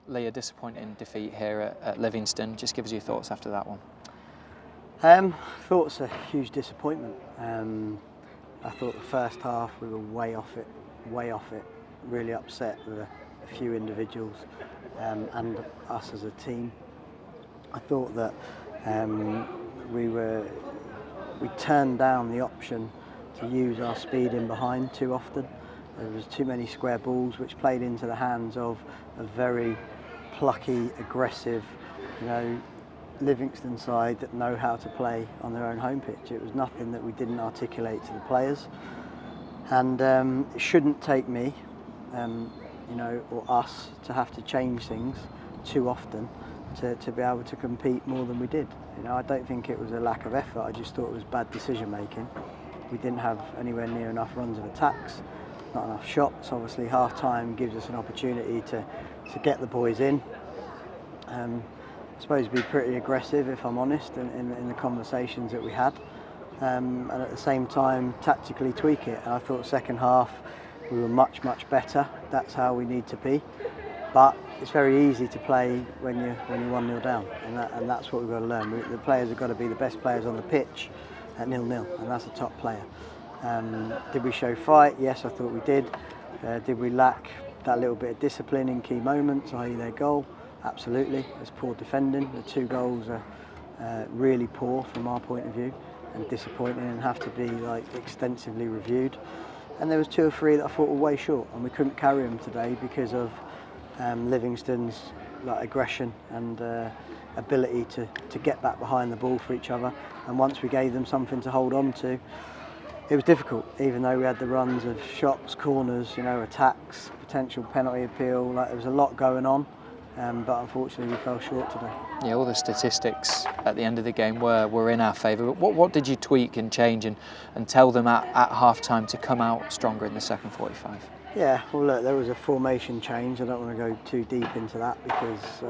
Lee, a disappointing defeat here at Livingston. Just give us your thoughts after that one. Thought it's a huge disappointment. I thought the first half we were way off it, really upset with a few individuals and us as a team. I thought that we turned down the option to use our speed in behind too often. There was too many square balls which played into the hands of a very plucky, aggressive, Livingston side that know how to play on their own home pitch. It was nothing that we didn't articulate to the players, and it shouldn't take me, or us, to have to change things too often to be able to compete more than we did. I don't think it was a lack of effort. I just thought it was bad decision making. We didn't have anywhere near enough runs of attacks, not enough shots. Obviously, half time gives us an opportunity to get the boys in. Supposed to be pretty aggressive, if I'm honest, in the conversations that we had, and at the same time tactically tweak it. And I thought second half we were much better. That's how we need to be. But it's very easy to play when you're 1-0 down, and that's what we've got to learn. The players have got to be the best players on the pitch at 0-0, and that's a top player. Did we show fight? Yes, I thought we did. Did we lack that little bit of discipline in key moments, i.e. their goal? Absolutely. It's poor defending. The 2 goals are really poor from our point of view and disappointing and have to be extensively reviewed. And there was 2 or 3 that I thought were way short, and we couldn't carry them today because of Livingston's aggression and ability to get back behind the ball for each other. And once we gave them something to hold on to, it was difficult, even though we had the runs of shots, corners, attacks, potential penalty appeal. There was a lot going on. But unfortunately we fell short today. Yeah, all the statistics at the end of the game were in our favour. But what did you tweak and change and tell them at half time to come out stronger in the second 45? Yeah, well look, there was a formation change. I don't want to go too deep into that because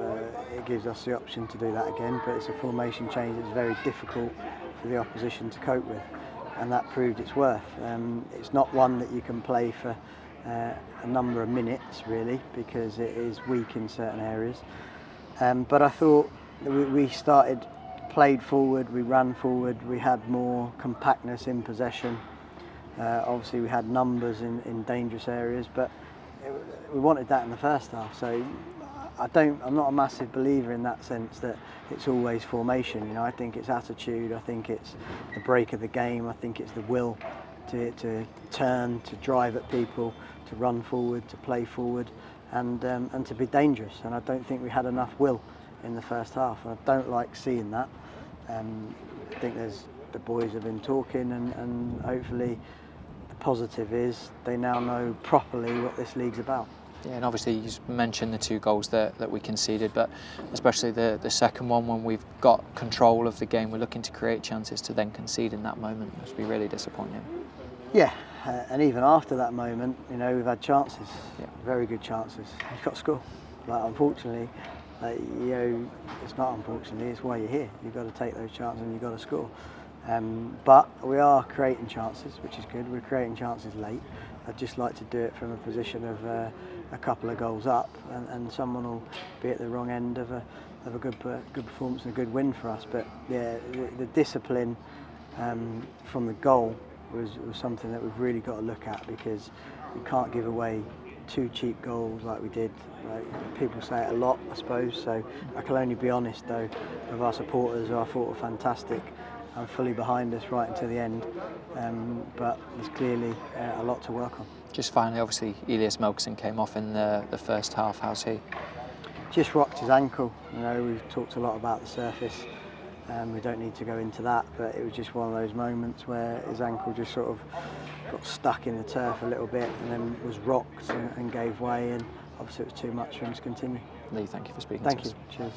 it gives us the option to do that again, but it's a formation change that's very difficult for the opposition to cope with, and that proved its worth. It's not one that you can play for a number of minutes really, because it is weak in certain areas, but I thought we played forward, we ran forward, we had more compactness in possession. Obviously we had numbers in dangerous areas, but we wanted that in the first half. So I'm not a massive believer in that sense that it's always formation. I think it's attitude, I think it's the break of the game, I think it's the will to turn, to drive at people, to run forward, to play forward, and to be dangerous. And I don't think we had enough will in the first half. And I don't like seeing that. I think the boys have been talking, and hopefully the positive is they now know properly what this league's about. Yeah, and obviously you mentioned the 2 goals that we conceded, but especially the second one, when we've got control of the game, we're looking to create chances, to then concede in that moment must be really disappointing. Yeah, and even after that moment, we've had chances, very good chances. You've got to score. Unfortunately, it's not unfortunately, it's why you're here. You've got to take those chances and you've got to score. But we are creating chances, which is good. We're creating chances late. I'd just like to do it from a position of a couple of goals up, and someone will be at the wrong end of a good performance and a good win for us. But yeah, the discipline from the goal was something that we've really got to look at, because we can't give away 2 cheap goals like we did. People say it a lot, I suppose, so I can only be honest though with our supporters, who I thought were fantastic and fully behind us right until the end, but there's clearly a lot to work on. Just finally, obviously Elias Melkson came off in the first half. How's he? Just rocked his ankle. We've talked a lot about the surface, we don't need to go into that, but it was just one of those moments where his ankle just sort of got stuck in the turf a little bit and then was rocked and gave way, and obviously it was too much for him to continue. Lee, thank you for speaking to us. Thank you. Cheers.